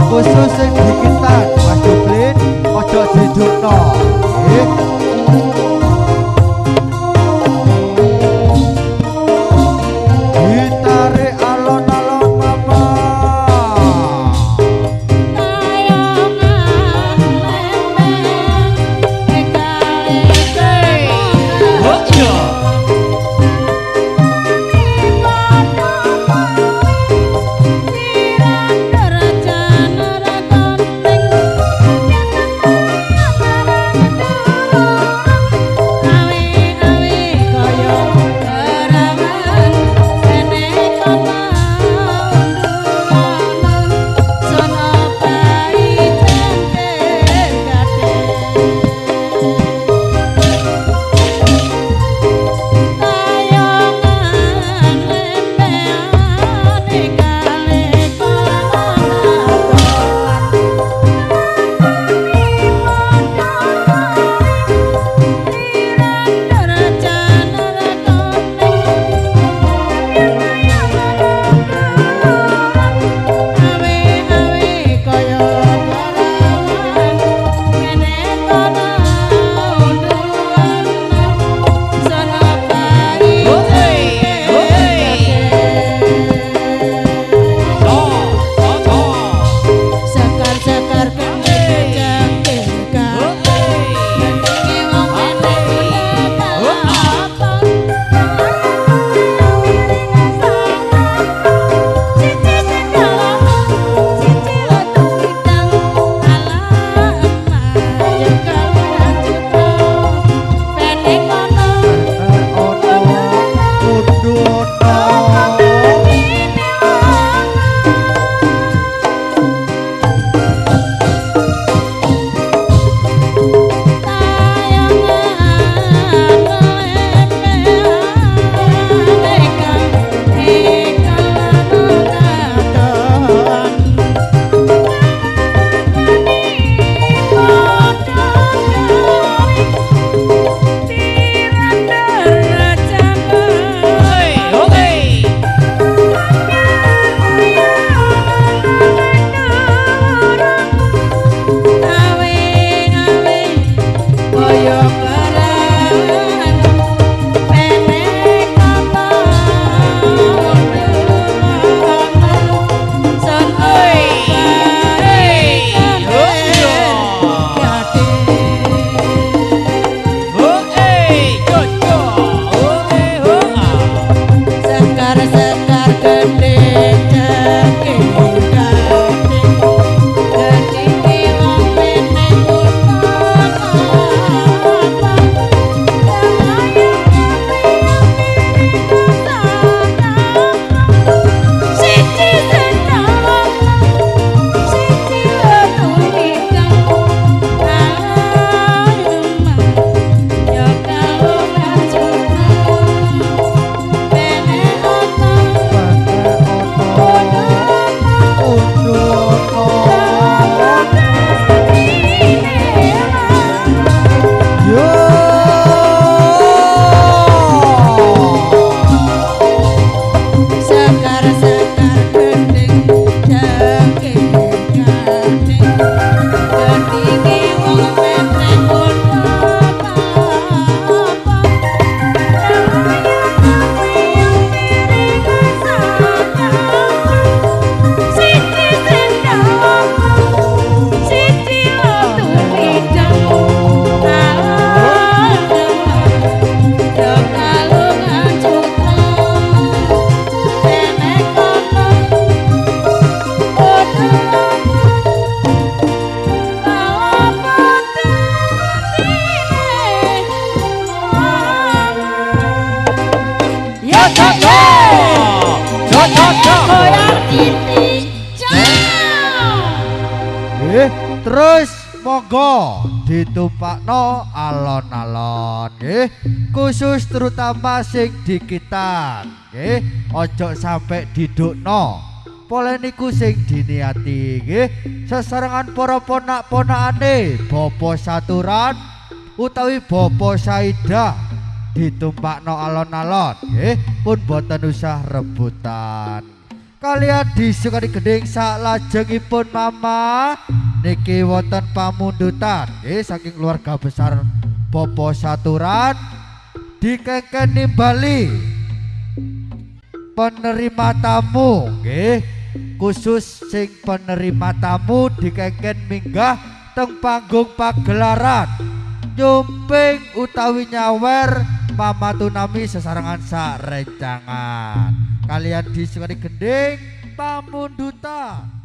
Khusus sing dikitan Mas Dublin ojo didukno nggih. Ditarik alon-alon mama Terus monggo ditupakno alon-alon nggih, khusus terutama sing dikitan nggih, ojo sampai didukno. Pole niku sing diniati nggih, sesarengan para ponak-ponakane Bapak Saturan utawi Bapak Saidah ditumpakno alon-alon nggih pun boten usah rebutan. Kalian disukani gending salajengipun mama niki wonten pamundutan nggih saking keluarga besar Bobo Saturan dikengken nimbali penerima tamu nggih khusus sing penerima tamu dikengken minggah teng panggung pagelaran nyumping utawi nyawer Mama Tunami sesarengan sarencangan kalian disukani gending pamundutan.